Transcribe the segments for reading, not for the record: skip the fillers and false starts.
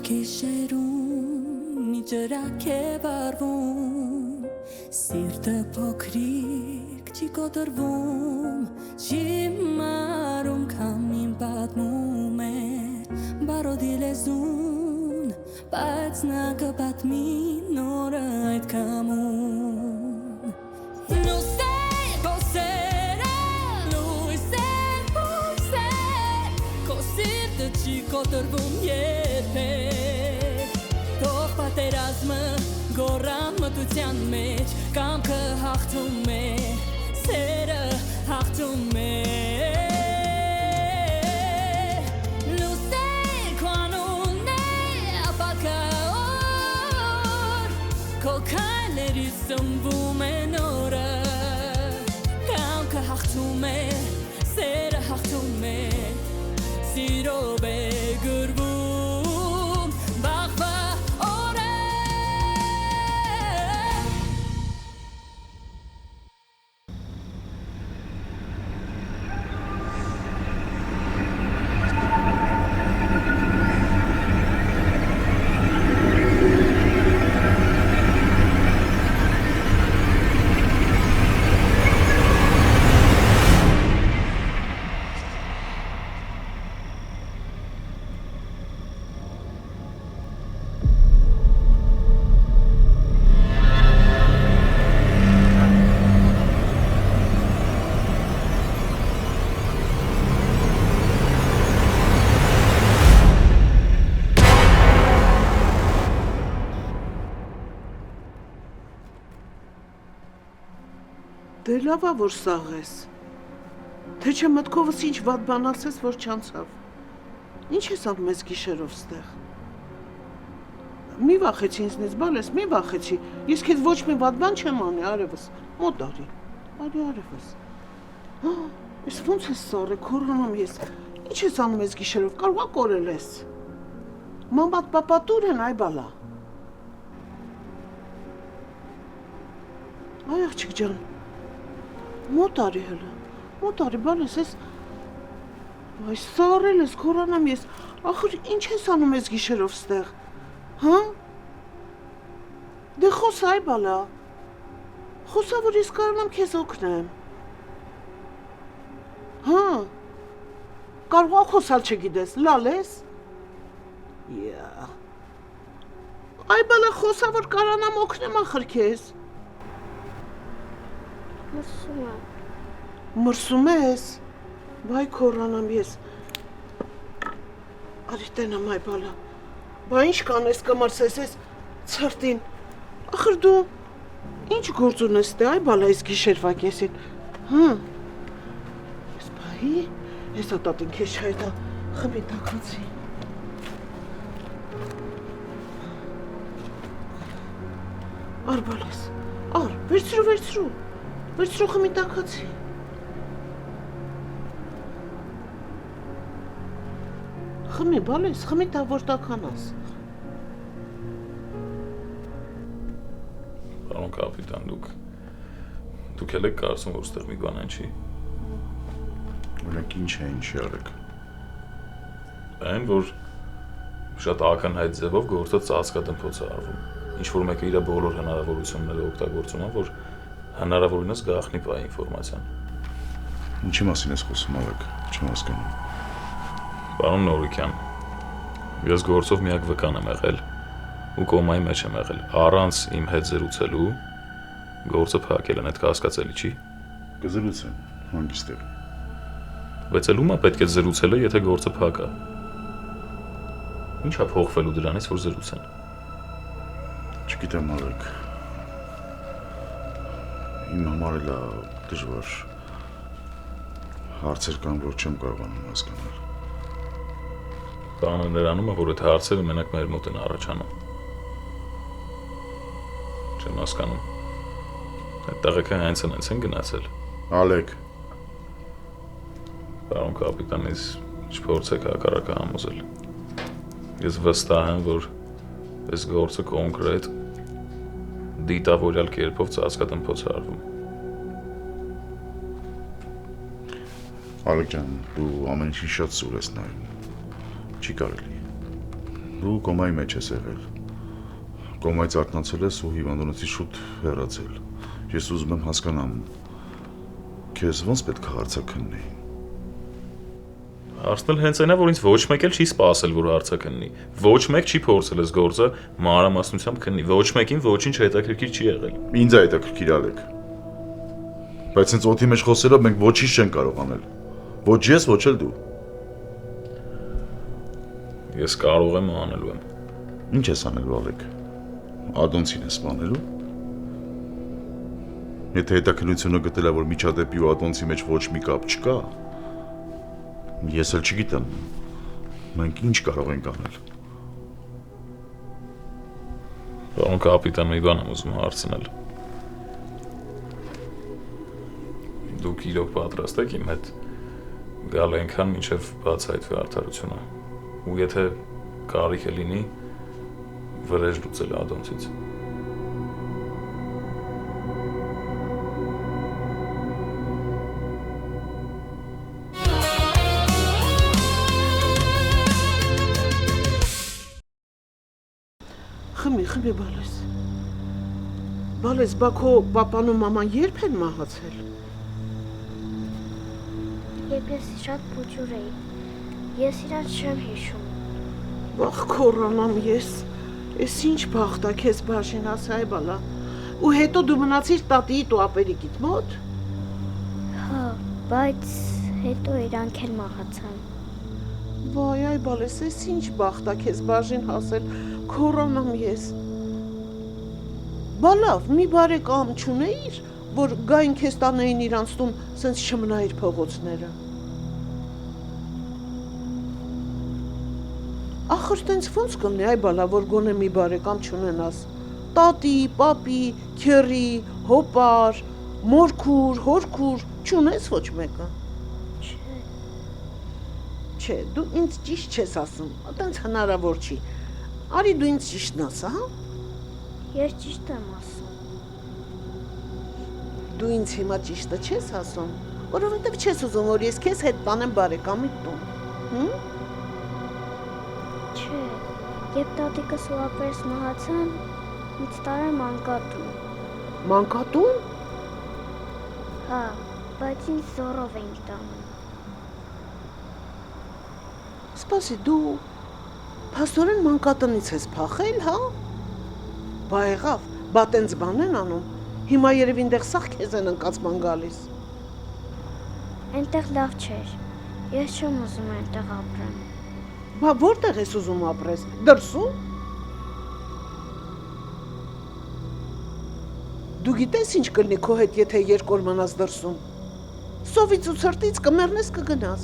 գիշերում մի ջրակ է վառվում Սիրտը փոքրիկ չի կոտրվում Չի մարում քամին պատմում է Բարոդի լեզուն Բայց նա կպատմի նորը այդ կամում Լույսեր, ոսերը, լույսեր, հույսեր Քո սիրտը չի կոտրվում երբեք Թող պատերազմը գոռան մտության մեջ Կամքը հաղթում է, սերը հաղթում է Քո քայլերից սնվում է նորը Կամքը հաղթում է, սերը հաղթում է Սիրով է գրվում վաղվա օրը Դե լավա որ սաղ ես, թե չէ մտքովս ինչ վատ բան ասես, որ չանցավ, ինչ ես ավ մեզ գիշերով ստեղ, մի վախեցի ինձնից բալես, մի վախեցի, ես քեզ ոչ մի վատ բան չեմ անի, արևս, մոտ արի արևս, ես ոնց ես սառը, քորանում ես, ինչ ես անում ես գիշերով, կարողա կորել ես, մամատ պապատուր են այ բալա, այ աղջիկ ջան, Մոտ արի հլը, մոտ արի, բալես ես, այ սառել ես, քորանամ ես, ախր ինչ ես անում ես գիշերով ստեղ, հա, դե խոս այ բալա, խոսա որ ես կարանամ քեզ օգնեմ, հա, կարողա խոսալ չգիտես, լալ ես, այ բալա խոսա որ կարանամ օգնեմ ախր քեզ, Մրսում ես, բայ քորանամ ես, արի տենամ այ բալա, բա ինչ կանես կմրսես ես ծրտին, ախր դու ինչ գործ ունես տե այ բալա ես գիշերվա կեսին, հա, ես բայի, ես ատատին քեզ չայդա խմի տակացի, ար բալես, ար, վերցրու, Վերցրու խմի տակացի։ Խմի բալես, խմի տա որ տականաս։ Պարոն կապիտան, դուք էլ եք կարծում, որ ստեղ մի բան են չի։ Օրինակ ինչ է, ինչի արեք։ Այն, որ շատ ակնհայտ ձևով գործը ծածկադմփոց է արվում։ Ինչ-որ մեկը իր բոլոր հնարավորությունները օգտագործում է, որ հնարավորինս գաղտնի պահի ինֆորմացիան։ Ինչի մասին ես խոսում արեք, չեմ հասկանում։ Պարոն Նորիկյան, ես գործով միակ վկան եմ եղել ու կոմայի մեջ եմ եղել, առանց իմ հետ զրուցելու գործը փակել են, այդ կհասկացելի չի։ Կզրուցեմ, հանգիստեղ։ Բայց էլ ում է պետք է զրուցելը, եթե գործը փակ է։ Ինչ է փոխվելու դրանից, որ զրուցեն։ Չգիտեմ արեք։ Իմ համար էլ է դժվար հարցեր կան, որ չեմ կարողանում հասկանալ։ Բանը նրանում է, որ այդ հարցերը մենակ մեր մոտ են առաջանում։ Չեմ հասկանում։ Այդ տղեկը հենց են գնացել։ Ալեք։ Պարոն կապիտան, ես չփորձեք հակառակը համոզել։ Ես վստահ եմ, որ այս գործը կոնկրետ դիտավորյալ կերպով ծածկադմփոց է արվում։ Ալեք ջան, դու ամեն ինչին շատ սուր ես նայում։ Չի կարելի։ Դու կոմայի մեջ ես եղել։ Կոմայից արթնացել ես ու հիվանդանոցից շուտ հեռացել։ Ես ուզում եմ հասկանամ, քեզ ոնց պետք է հարցաքննեի։ Հարցնել հենց այնա, որ ինձ ոչ մեկ էլ չի սպասել, որ հարցը քննի։ Ոչ մեկ չի փորձել այս գործը մանրամասնությամբ քննի։ Ոչ մեկին ոչինչ հետաքրքիր չի եղել։ Ինձ է հետաքրքիր Ալեք։ Բայց հենց օդի մեջ խոսելով մենք ոչինչ չենք կարող անել։ Ոչ ես, ոչ էլ դու։ Ես կարող եմ ու անելու եմ։ Ինչ ես անելու Ալեք։ Ադոնցին ես սպանելու։ Եթե հետաքննությունը գտել է, որ միջադեպի ու ադոնցի մեջ ոչ մի կապ չկա, ես էլ չգիտեմ, մենք ինչ կարող ենք անել։ Պարոն կապիտան, մի բան եմ ուզում հարցնել։ Դուք իրոք պատրաստ եք իմ հետ գալ այնքան, մինչև բացահայտվի արդարությունը։ Ու եթե կարիք է լինի, վրեժ լուծել ադոնցից։ Խմի բալես։ Բալես, բա քո պապան ու մաման երբ են մահացել։ Երբ ես շատ փոքր էի, ես իրան չեմ հիշում։ Վախ քորանամ ես։ Էս ինչ բախտ է քեզ բաժին ասա է բալա։ Ու հետո դու մնացիր տատիիդ ու ապերիկիդ մոտ։ Հա, բայց հետո իրանք էլ մահացան։ Վայ, այ բալես, էս ինչ բախտ է քեզ բաժին հասել։ Քորանամ ես։ Բա լավ, մի բարեկամ չունեիր, որ գային քեզ տանեին իրանց տուն, սենց չմնայիր փողոցները։ Ախր տենց ոնց կլինի, այ բալա, որ գոնե մի բարեկամ չունենաս։ Տատի, պապի, քերի, հոպար, մորքուր, հորքուր, չունես ոչ մեկը։ Չէ, դու ինձ ճիշտ չես ասում, տենց հնարավոր չի։ Արի դու ինձ ճիշտն ասա, հա։ Ես ճիշտ եմ ասում։ Դու ինձ հիմա ճիշտը չես ասում, որովհետև չես ուզում, որ ես քեզ հետ տանեմ բարեկամիդ տուն։ Չէ, երբ տատիկս ու ապերս մահացան, ինձ տարան մանկատուն։ Մանկատուն։ Հա, բայց ինձ զորով էին տանում։ Սպասի, դու փաստորեն մանկատնից ես փախել, հա։ Բա եղավ, բա տենց բան են անում։ Հիմա երևի այնտեղ սաղ քեզ են ընկածման գալիս։ Այնտեղ լավ չէր։ Ես չեմ ուզում այնտեղ ապրեմ։ Բա որտեղ ես ուզում ապրես։ Դրսում։ Դու գիտես ինչ կլինի քո հետ, եթե երկու օր մնաս դրսում։ Սովից ու ցրտից կմեռնես կգնաս։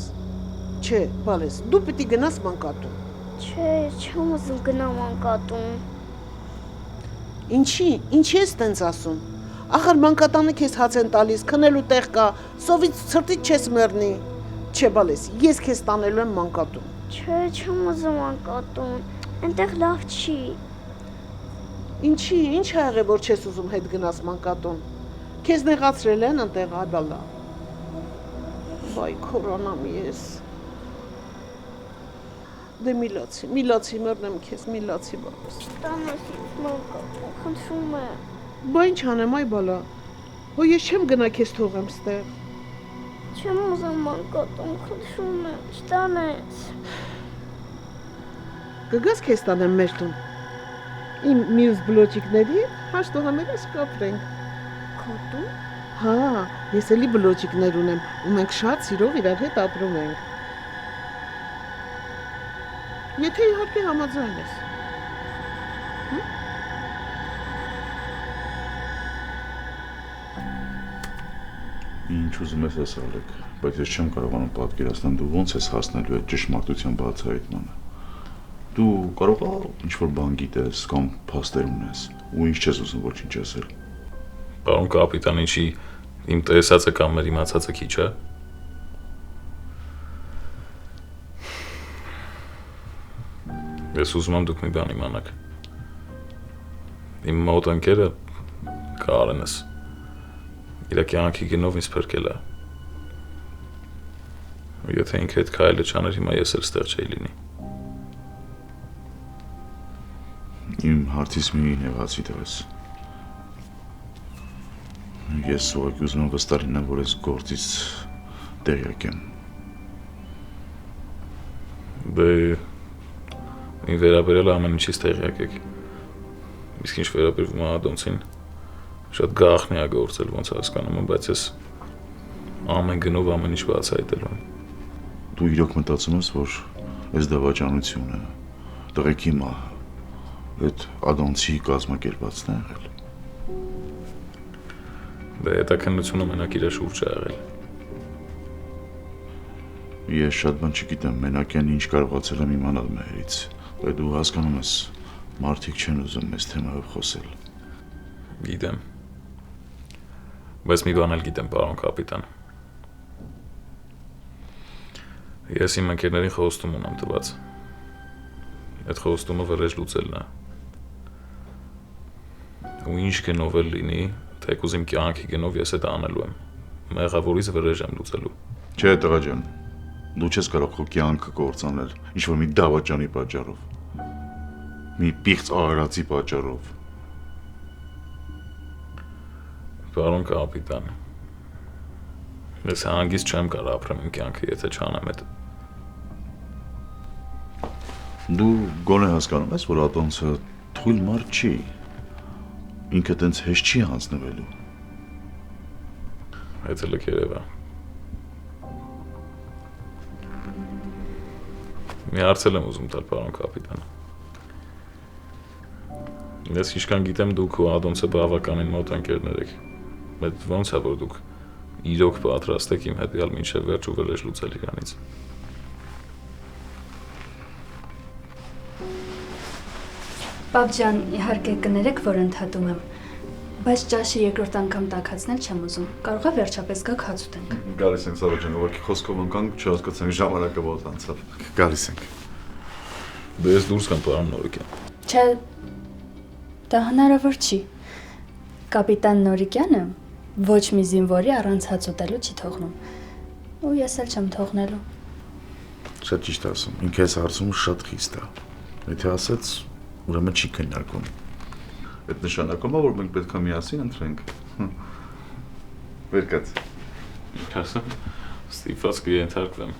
Չէ, բալես, դու պիտի գնաս մանկատուն։ Չէ, չեմ ուզում գնամ մանկատուն։ Ինչի ես տենց ասում։ Ախր մանկատանը քեզ հաց են տալիս, քնելու տեղ կա, սովից ցրտից չես մեռնի։ Չէ, բալես, ես քեզ տանելու եմ մանկատուն։ Չէ, չեմ ուզում մանկատուն։ Այնտեղ լավ չի։ Ինչի, ինչ ա եղել, որ չես ուզում հետ գնաս մանկատուն։ Քեզ նեղացրել են այնտեղ, այ բալա։ Վայ, քորանամ ես։ Դե միլացի մեռնեմ քեզ, միլացի բալես։ Չտանես ինձ մանկատուն, խնդրում եմ։ Բա ինչ անեմ, այ բալա։ Հո ես չեմ գնա քեզ թողեմ ստեղ։ Չեմ ուզում մանկատուն, խնդրում եմ, չտանես։ Կգաս քեզ տանեմ մեր տուն։ Իմ մյուս բլոճիկների հաշտողաներս կապրենք։ Քո տուն։ Հա, ես էլի բլոճիկներ ունեմ, ու մենք շատ սիրով իրար հետ ապրում ենք։ Եթե իհարկե համաձայն ես։ Ինչ ուզում ես ասել, Ալեք, բայց ես չեմ կարողանում պատկերացնել դու ոնց ես հասնելու այդ ճշմարտության բացահայտմանը։ Դու կարող ես ինչ-որ բան գիտես կամ փաստեր ունես, ու ինչ չես ուզում ոչինչ ասել։ Պարոն կապիտան, ինչի իմ տեսածը կամ մեր իմացածը քիչ է։ Ես ուզում եմ դուք մի բան իմանաք։ Իմ մոտ ընկերը Կարենս իր կյանքի գնով ինձ փրկել է։ Եթե ինքը այդ քայլը չաներ, հիմա ես էլ ստեղ չէի լինի։ Իմ հարցից մի նեղացի տվես։ Ես ուղղակի ուզում եմ վստահ լինեմ, որ ես գործից տեղյակ եմ։ Դե ինձ վերաբերել ամեն ինչից տեղյակ եք։ Իսկ ինչ վերաբերվում է Ադամցին, շատ գաղտնի է գործել, ոնց հասկանում եմ, բայց ես ամեն գնով ամեն ինչ բացահայտելու եմ։ Դու իրոք մտածում ես, որ այս դավաճանությունը, տղեկի մահը, այդ Ադամցի կազմակերպածն է եղել։ Դե հետաքննությունը մենակ իր շուրջ է եղել։ Ես շատ բան չգիտեմ, մենակ այն ինչ կարողացել եմ իմանալ մերից։ Դե դու հասկանում ես, մարդիկ չեն ուզում մեզ թեմայով խոսել։ Գիտեմ։ Բայց մի բան էլ գիտեմ, պարոն կապիտան։ Ես իմ ընկերներին խոստում ունեմ տված։ Այդ խոստումը վրեժ լուծելն է։ Ու ինչ գնով էլ լինի, թեկուզ իմ կյանքի գնով ես այդ անելու եմ։ Մեղավորից վրեժ եմ լուծելու։ Չէ, տղա ջան, դու չես կարող քո կյանքը կործանել ինչ-որ մի դավաճանի պատճառով։ Մի պիղծ արարածի պատճառով։ Պարոն կապիտան, ես հանգիստ չեմ կարող ապրեմ իմ կյանքը, եթե չանեմ այդ։ Դու գոնե հասկանում ես, որ Ատոնցը թույլ մարդ չի։ Ինքը տենց հեշտ չի հանձնվելու։ Այդ էլ երևա։ Մի հարցել եմ ուզում տալ, պարոն կապիտան։ Ես ինչքան գիտեմ, դուք ու Ադամցը բավականին մոտ ընկերներ եք։ Բայց ոնց է, որ դուք իրոք պատրաստ եք իմ հետ գալ մինչև վերջ ու վրեժ լուծել իրանից։ Պապ ջան, իհարկե կներեք, որ ընդհատում եմ, բայց ճաշի երկրորդ անգամ տաքացնել չեմ ուզում։ Կարող է վերջապես գաք հաց ուտենք։ Գալիս ենք Սարո ջան, ուղղակի խոսքով ընկանք, չհասկացանք ժամանակը ո՞ց անցավ։ Գալիս ենք։ Դե ես դուրս կամ պարոն Նորիկյան։ Չէ, դա հնարավոր չի։ Կապիտան Նորիկյանը ոչ մի զինվորի առանց հաց ուտելու չի թողնում։ Ու ես էլ չեմ թողնելու։ Շատ ճիշտ ասում, ինքը այս հարցում շատ խիստ է։ Եթե ասեց, ուրեմն չի քննարկում։ Այդ նշանակում է, որ մենք պետք է միասին ընտրենք։ Վեր կաց։ Ինչ ասեմ, ստիպված կենթարկվեմ։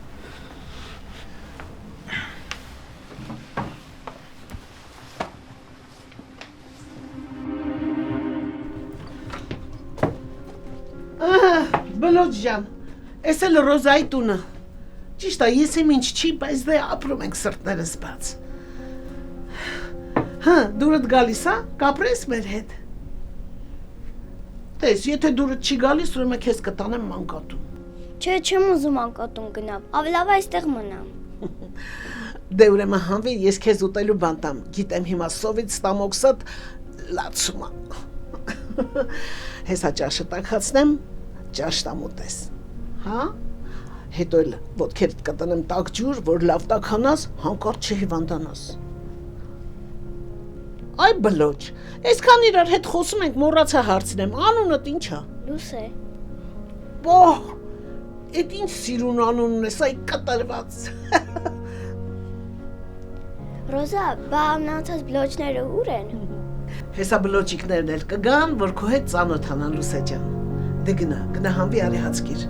Բլոջ ջան, ես էլ Ռոզայի տունը։ Ճիշտ է, ես եմ ինչ չի, բայց դե ապրում ենք սրտներս բաց։ Հա, դուրդ գալիս է, կապրես մեր հետ։ Տես, եթե դուրդ չի գալիս, ուրեմն քեզ կտանեմ մանկատուն։ Չէ, չեմ ուզում անկատուն գնամ, ավելի լավ այստեղ մնամ։ Դե ուրեմն հանվի, ես քեզ ուտելու բան տամ, գիտեմ հիմա սովից ստամոքսդ լացում է։ Հեսա ճաշը տաքացնեմ, ճաշ տամ ուտես, հա? Հետո էլ ոտքերդ կտնեմ տաք ջուր, որ լավ տաքանաս, հանկարծ չհիվանդանաս։ Այ բլոջ, այսքան իրար հետ խոսում ենք, մոռացա հարցնեմ, անունդ ինչ է։ Լուսե։ Բոհ, այդ ինչ սիրուն անունն ես, այ կտրված։ Ռոզա, բա մնացած բլոջները ուր են։ Հեսա բլոջիկներն էլ կգան, որ քո հետ ծանոթանան Լուսե ջան։ Դե գնա հանվի արի հացկիր։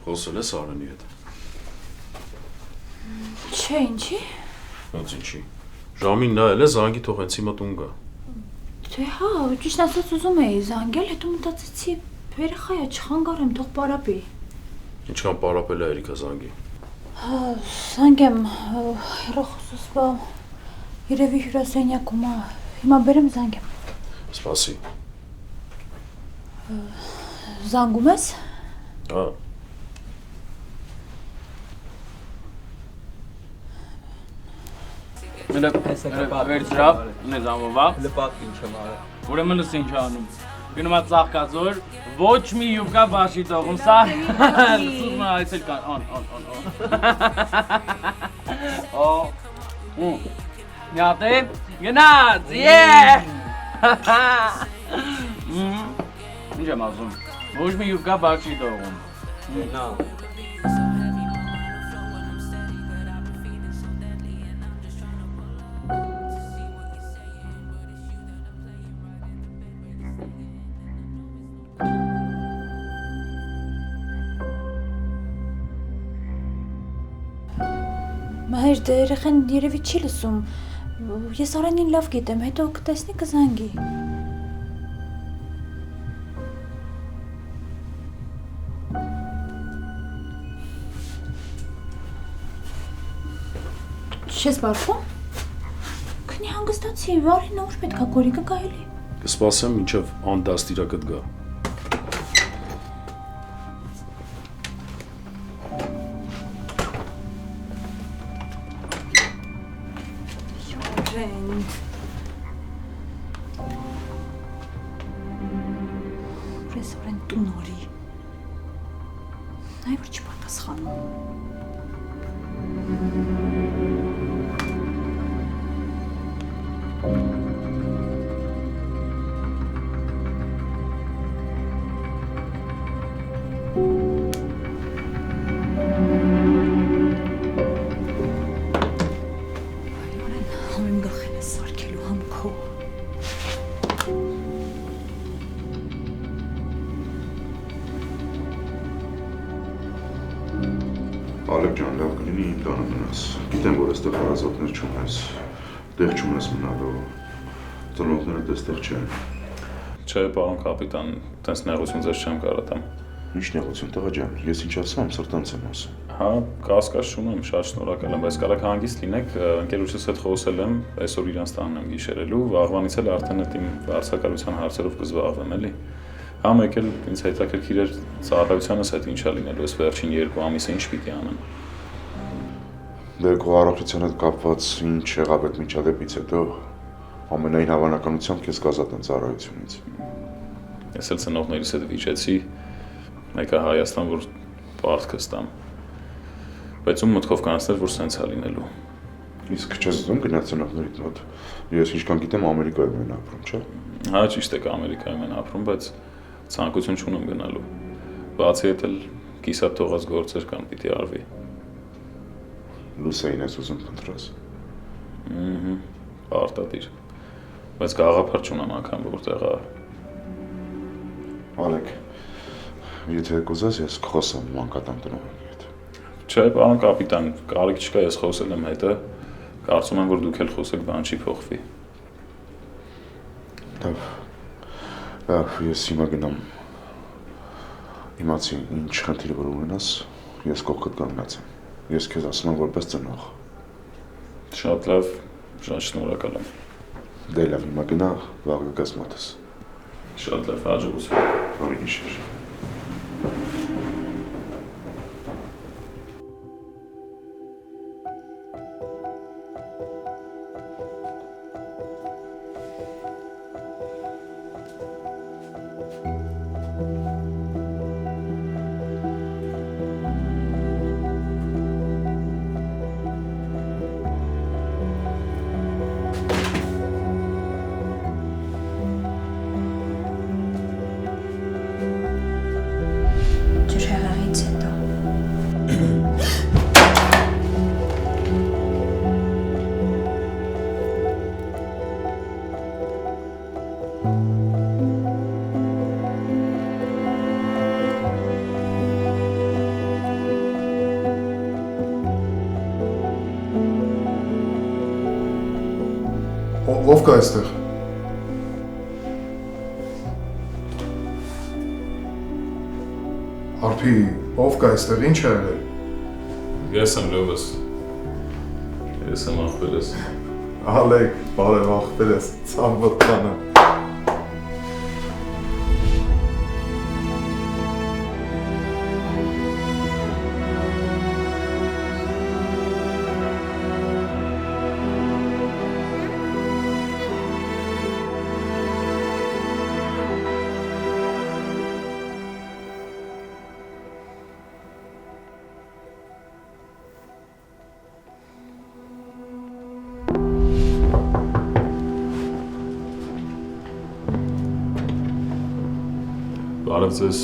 Խոսել ես Արենի հետ։ Չէ, ինչի։ Ոնց ինչի։ Ժամին նայել է զանգի թողեց հիմա տուն գա։ Դե հա, ճիշտ ասած ուզում էի զանգել, հետո մտածեցի, երեխայա չխանգարեմ, թող պարապի։ Ինչքան պարապել է Երիկա զանգի։ Հա, զանգեմ, հեռախոսս բա երևի հյուրասենյակում է, հիմա բերեմ զանգեմ։ Սպասի։ Զանգում ես։ Հա։ վերջրավ, ունես ամովա։ Լպակ ինչ եմ արել։ Ուրեմն լս ինչ անում։ Գնում է ծաղկածոր, ոչ մի յուբկա բաշի տողում, սա սուզմը այցել կան, Նյատ է, գնաց, Ինչ եմ ասում, ոչ մի յուբկա բաշի տողում։ Նա Մայր դե երեխեն երևի չի լսում, ես Արենին լավ գիտեմ, հետո կտեսնի կզանգի։ Չես բարվում։ Քնի հանգստացի, Արենը ուր պետքա կորիկը գայելի։ Կսպասեմ մինչև անդաստիրակդ գա։ Պրեսորեն տուն օրի։ Նայ որ չի պատասխանում։ Ալեկ ջան, լավ կլինի իմ տանը մնաս։ Գիտեմ, որ այստեղ հարազատներ չունես, տեղ չունես մնալու, ծնողներդ այստեղ չեն։ Չէ, պարոն կապիտան, տենց նեղություն ձեզ չեմ կարող տամ։ Ինչ նեղություն, տղա ջան, ես ինչ ասամ, սրտանց եմ ասում։ Հա, կասկած չունեմ, շատ շնորհակալ եմ, բայց կարաք հանգիստ լինեք, ընկերոջս հետ խոսել եմ, այսօր իրանց տանն եմ գիշերելու, վաղվանից էլ արդեն այդ իմ վարձակալության հարցերով կզբաղվեմ, էլի։ Հա, մեկ էլ ինձ հետաքրքիր էր ծառայությանս հետ ինչա լինելու, այս վերջին 2 ամիսը ինչ պիտի անեմ։ Դե քո առողջության հետ կապված ինչ եղավ այդ միջադեպից հետո, ամենայն հավանականությամբ քեզ կազատեն ծառայությունից։ Ես էլ ծնողներիս հետ վիճեցի, մեկը Հայաստան, որ պարտքը ստամ։ Բայց ում մտքով կանցներ, որ սենց է լինելու։ Իսկ չես ուզում գնալ ծնողներիդ մոտ։ Ես ինչքան գիտեմ Ամերիկայում են ապրում, չէ՞։ Հա, ճիշտ է, Ամերիկայում են ապրում, բայց ցանկություն չունեմ գնալու։ Բացի այդ էլ կիսատ թողած գործեր կան պիտի արվի։ Լուսեին ես ուզում փնտրես։ Արտադիր։ Բայց գաղափար չունեմ անգամ որտեղ է։ Ալեկ, եթե կուզես ես կխոսեմ մանկատան տնօրենի հետ։ Չէ, պարոն կապիտան, կարիք չկա, ես խոսել եմ հետը։ Կարծում եմ, որ դուք էլ խոսեք, բան չի փոխվի։ Լավ, ես հիմա գնամ։ Իմացի ինչ խնդիր որ ունենաս, ես կողքդ կանգնած եմ։ Ես քեզ ասում եմ որպես ծնող։ Շատ լավ, շատ շնորհակալ եմ։ Դե լավ, հիմա գնա, վաղը գաս մոտս։ Շատ լավ, հաջողություն։ Բարի գիշեր։ Ով կա այստեղ։ Արփի, ով կա այստեղ, ինչ է եղել։ Ես եմ լովս։ Ես եմ ախպերս։ Ալեկ, բարև ախպերս, ցավոտ տանը։ Բարև ձեզ,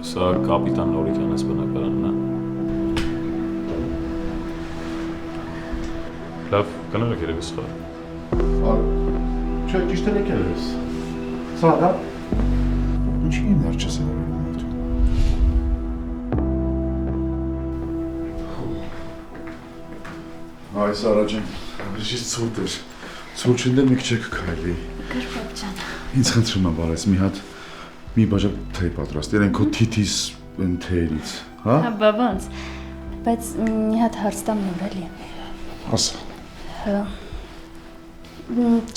սա կապիտան Նորիկյանես բնակարանն է։ Լավ, կներեք երևի սխալ։ Չէ, ճիշտ եք երես։ Սա դա։ Ինչի իներ չես եղել։ Այ Սարա ջան, ռեժիս ցուրտ էր։ Ցուրտ չնդե մեկ չեք քայլի։ Գրպապ ջան։ Ինձ խնդրում եմ բարես մի հատ մի բաժակ թեյ պատրաստ։ Երեն քո թիթիս են թեյից, հա? Հա, բավանց։ Բայց մի հատ հարց տամ նոր էլի։ Ասա։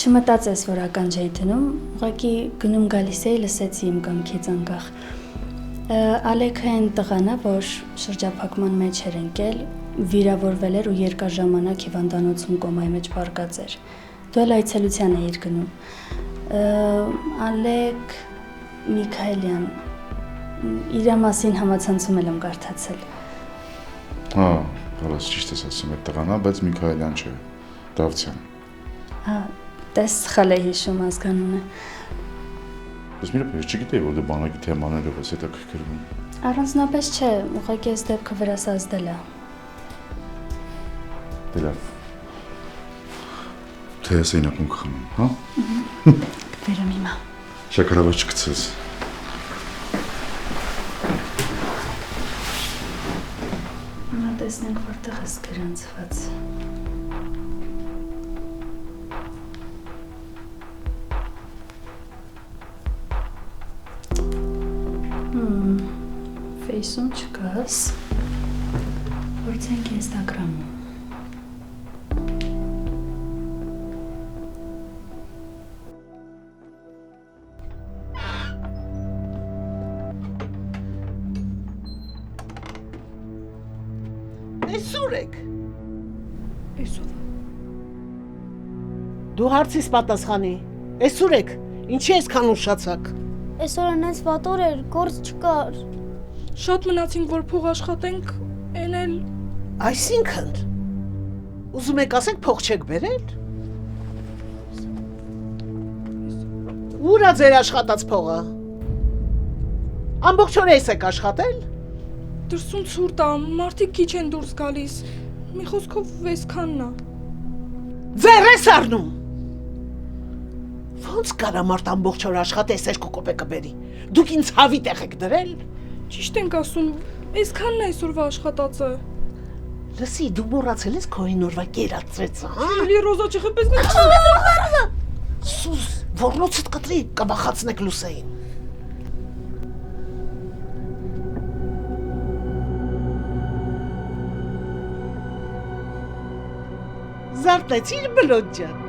Չմտածես, որ ականջ էի դնում, ուղղակի գնում գալիս էի, լսեցի իմ կամքից անկախ։ Ալեքը այն տղան է, որ շրջափակման մեջ էր ընկել, վիրավորվել էր ու երկար ժամանակ հիվանդանոցում կոմայի մեջ պառկած էր։ Դու էլ այցելության էիր գնում։ Ալեք Միքայելյան, իր մասին համացանցում եմ կարդացել։ Հա, հալած ճիշտ ես ասում այդ տղան, բայց Միքայելյան չէ, Դավթյան։ Հա, տես սխալ է հիշում ազգանունը։ Բայց մի րոպե, չգիտեի, որ դու բանակի թեմաներով ես հետաքրքրվում։ Առանձնապես չէ, ուղղակի այս դեպքը վրաս ազդել է։ Դե լավ։ Թե ես այնակում կխմեմ, հա? Կբերեմ հիմա։ Շաքարավազ չգցես։ Հիմա տեսնենք որտեղ ես գրանցված։ Ֆեյսում չկաս։ Փորձենք Ինստագրամում։ Այսօր եք։ Այսօր։ Դու հարցիս պատասխանի։ Այսօր եք։ Ինչի այսքան ուշացաք։ Այսօր այնց վատոր էր, գործ չկար։ Շատ մնացինք, որ փող աշխատենք, այն էլ Այսինքն ուզում եք ասեք փող չեք բերել։ Ուր է ձեր աշխատած փողը։ Ամբողջ օրը եք աշխատել։ դրսում ցուրտ է, մարդիկ քիչ են դուրս գալիս։ Մի խոսքով վեսքանն է։ Ձեր ես առնում։ Ոնց կարա մարդ ամբողջ օր աշխատես 2 կոպեկը բերի։ Դուք ինձ հավի տեղ եք դրել։ Ճիշտ ենք ասում, այսքանն է այսօրվա աշխատածը։ Լսի, դու մոռացել ես քո այն օրվա կերածրեցը, հա։ Էլի Ռոզա չխփես մենք։ Սուս, ոռնոցդ կտրի, կբախացնեք Լուսեին։ Զարթեցիր բլոդ ջան։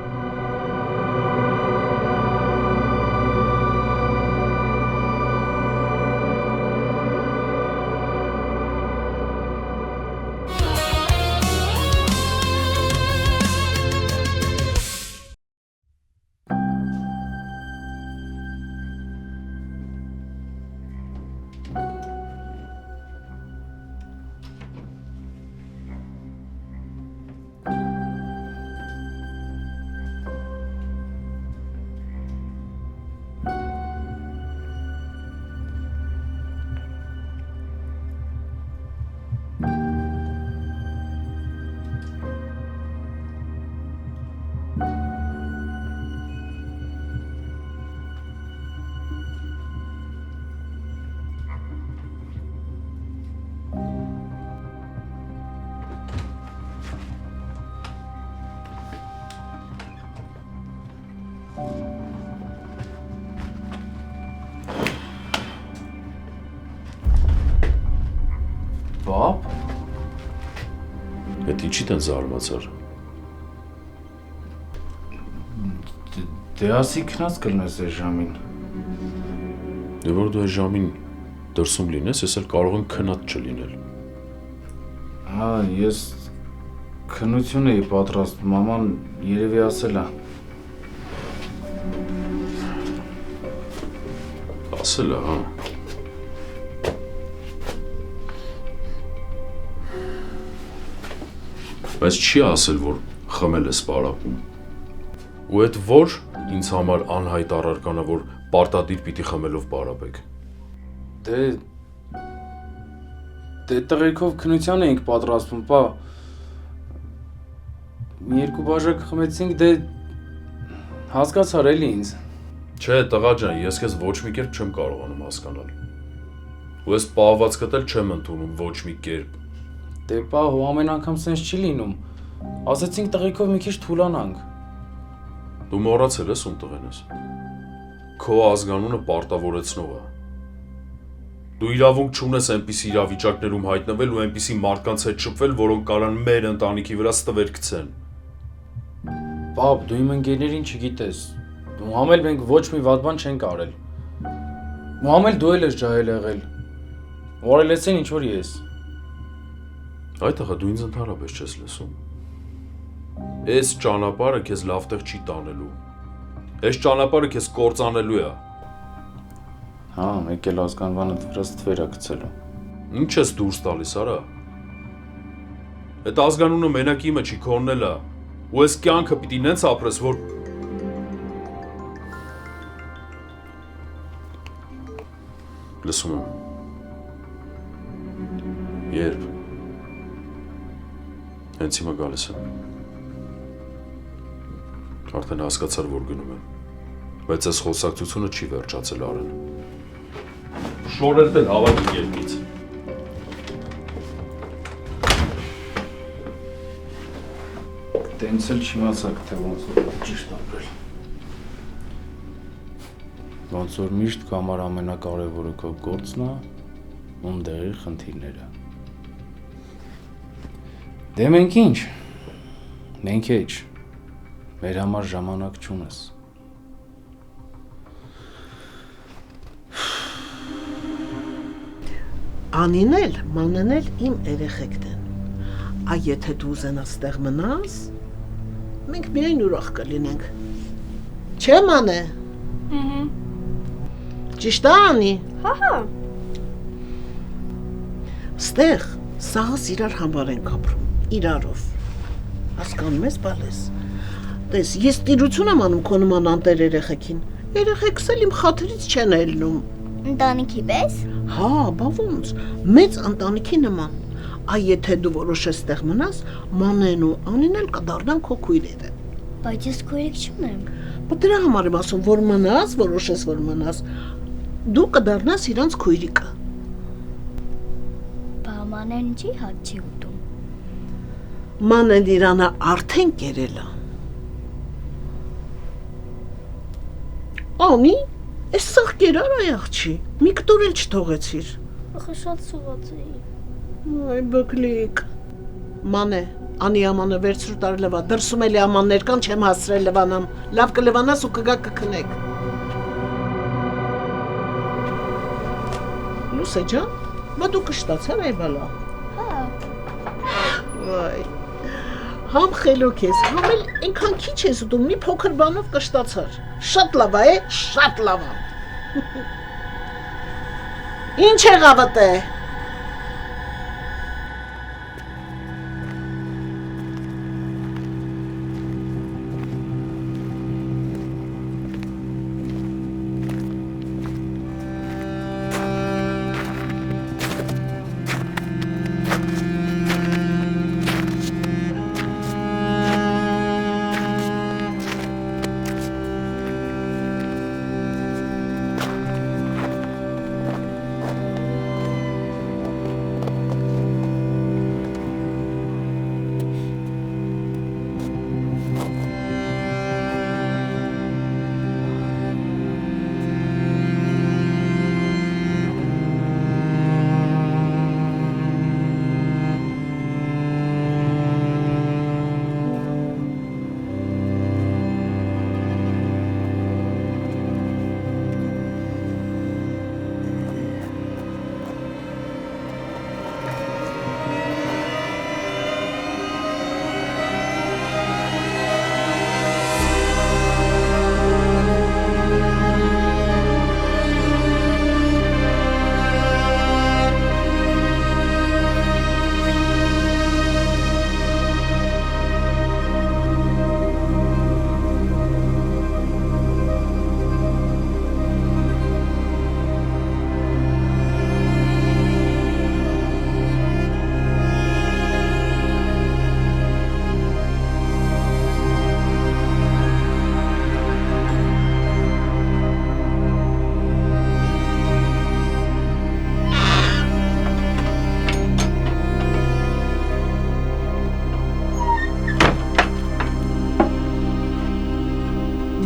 Բապ։ Այդ ինչի տեն զարմացար։ Դե ասի քնած կլնես այս ժամին։ Դե որ դու այս ժամին դրսում լինես, ես էլ կարող եմ քնած չլինել։ Հա, ես քնություն էի պատրաստ, մաման երևի ասել է։ Ասել է, հա։ Բայց չի ասել, որ խմել ես պարապում։ Ու այդ որ ինձ համար անհայտ առարկանա, որ պարտադիր պիտի խմելով պարապեք։ Դե տղերքով քնության էինք պատրաստվում, պա։ Մի երկու բաժակ խմեցինք, դե հասկացար էլի ինձ։ Չէ, տղա ջան, ես քեզ ոչ մի կերպ չեմ կարողանում հասկանալ։ Ու ես պահվածքդ էլ չեմ ընդունում ոչ մի կերպ։ Դե պա, հո ամեն անգամ սենց չի լինում։ Ասեցինք տղերքով մի քիչ թուլանանք։ Դու մոռացել ես ում տղեն ես։ Քո ազգանունը պարտավորեցնող է։ Դու իրավունք չունես այնպիսի իրավիճակներում հայտնվել ու այնպիսի մարդկանց հետ շփվել, որոնք կարան մեր ընտանիքի վրա ստվեր գցեն։ Պապ, դու իմ ընկերներին չգիտես։ Մուհամել մենք ոչ մի վատ բան չենք արել։ Մուհամել դու էլ ես ջահել եղել։ Որելեցին ինչ որ ես։ Այ տղա, դու ինձ ընդհանրապես չես լսում։ Այս ճանապարհը քեզ լավ տեղ չի տանելու։ Այս ճանապարհը քեզ կործանելու է։ Հա, մեկ էլ ազգանվանդ վրա ստվեր է գցելու։ Ինչ ես դուրս տալիս, արա։ Այդ ազգանունը մենակ իմը չի, քոնն էլ է։ Ու այս կյանքը պիտի նենց ապրես, որ լսում եմ։ Երբ։ Հենց հիմա գալիս եմ։ Արդեն հասկացար, որ գնում եմ։ Բայց այս խոսակցությունը չի վերջացել Արեն։ Շորերդ էլ հավաքի երկից։ Տենց էլ չիմացաք, թե ոնց որ ճիշտ ապրել։ Ոնց որ միշտ կամար ամենակարևորը քո գործն է, ում դեղի խնդիրները։ Դե մենք ինչ։ Մենք էջ։ Մեր համար ժամանակ չունես։ Անին էլ, մանեն էլ իմ երեխեքն են։ Այ եթե դու ուզենաս ստեղ մնաս, մենք միայն ուրախ կլինենք։ Չէ, մանե։ Ճիշտ է, Անի։ Հա։ Ստեղ սաղս իրար համար ենք ապրում, իրարով։ Հասկանում ես, բալես։ Տես, ես տիրություն եմ անում քո նման անտեր երեխեքին։ Երեխեքս էլ իմ խաթրից չեն ելնում։ Ընտանիքի պես։ Հա, բա ոնց, մեծ ընտանիքի նման։ Այ եթե դու որոշես ստեղ մնաս, մանեն ու Անին էլ կդառնան քո քույրերը։ Բայց ես քույրիկ չունեմ։ Բա դրա համար եմ ասում, որ մնաս, որոշես որ մնաս, դու կդառնաս իրանց քույրիկը։ Բա մանեն ինչի հաց չի ուտում։ Մանեն իրանը արդեն կերել է։ Անի, այս սաղ կերար այ աղջի, մի կտոր էլ չթողեցիր։ Ախը շատ սուղած էի։ Այ բկլիկ։ Մանե, Անի ամանը վերցրու տար լվա, դրսում էլի ամաններ կան, չեմ հասրել լվանամ, լավ կլվանաս ու կգա կքնեք։ Լուսե ջան, բա դու կշտացար այ բալա։ Հա։ Այ, համ խելոք ես, համ էլ ենքան քիչ ես ուտում, մի փոքր բանով կշտացար։ Շատ լավ է, շատ լավ է։ Ինչ եղավդ է։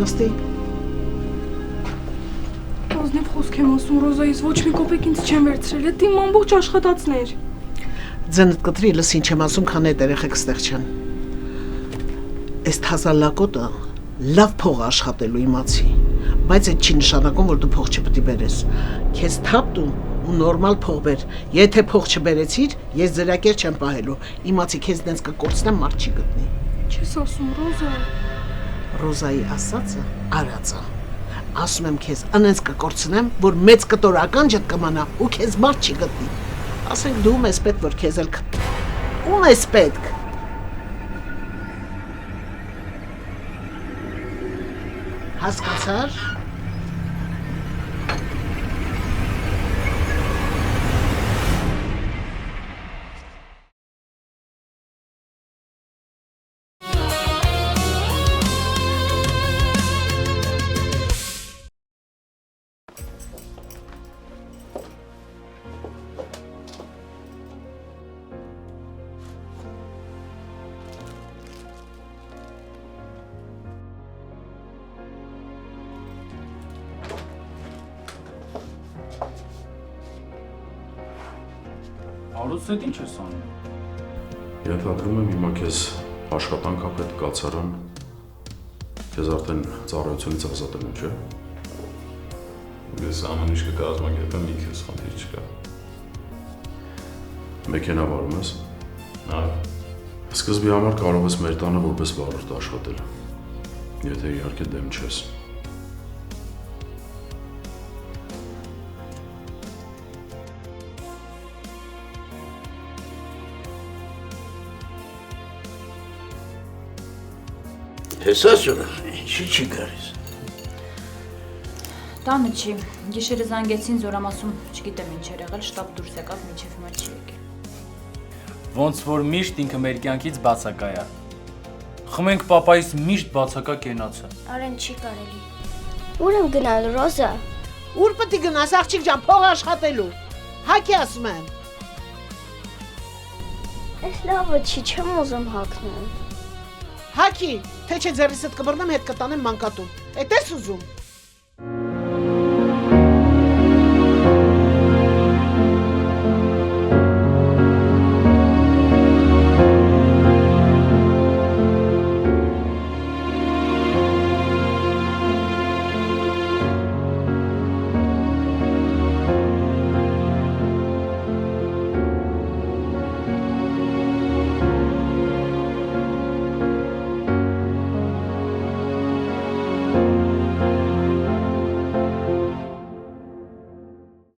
Նստի։ Ազնիվ խոսք եմ ասում, Ռոզայից ոչ մի կոպեկ ինձ չեն վերցրել, այդ իմ ամբողջ աշխատածներ։ Ձենդ կտրի, լս ինչ եմ ասում, քան այդ երեխեք ստեղ չեն։ Այս թազալակոտը լավ փող աշխատելու իմացի, բայց այդ չի նշանակում, որ դու փող չպետք է բերես։ Քեզ թափ տու ու նորմալ փող բեր։ Եթե փող չբերեցիր, ես ձրակեր չեմ պահելու։ Իմացի քեզ դենց կկորցնեմ, մարդ չի գտնի։ Չես ասում, Ռոզա։ Ռոզայի ասածը արածը։ Ասում եմ քեզ, անենց կկորցնեմ, որ մեծ կտորական ջդ կմանա ու քեզ մարդ չի գտնի։ Ասենք դու ես պետք, որ քեզ էլ ում ես պետք։ Հասկացար։ Արուս այդ ինչ ես անում։ Ենթադրում եմ հիմա քեզ աշխատանք ապետ կացարան, քեզ արդեն ծառայությունից ազատել են, չէ՞։ Ես ամեն ինչ կկազմակերպեմ, մի քեզ խնդիր չկա։ Մեքենա վարում ես։ Այո։ Սկզբի համար կարող ես մեր տանը որպես վարորդ աշխատել, եթե իհարկե դեմ չես։ Հեսա սուրա, ինչի չի գարիս։ Տանը չի, գիշերը զանգեցին զորամասում, չգիտեմ ինչ էր եղել, շտապ դուրս եկավ, մինչև հիմա չի եկել։ Ոնց որ միշտ ինքը մեր կյանքից բացակա է։ Խմենք պապայից միշտ բացակա կենացը։ Արեն չի կարելի։ Ուր եմ գնալ, Ռոզա։ Ուր պետք է գնաս, աղջիկ ջան, փող աշխատելու։ Հակի ասում եմ։ Այս լավը չի, չեմ ուզում հագնել։ Հակի, թե չէ ձեռիցդ կբռնեմ, հետ կտանեմ մանկատուն։ Էդ ես ուզում։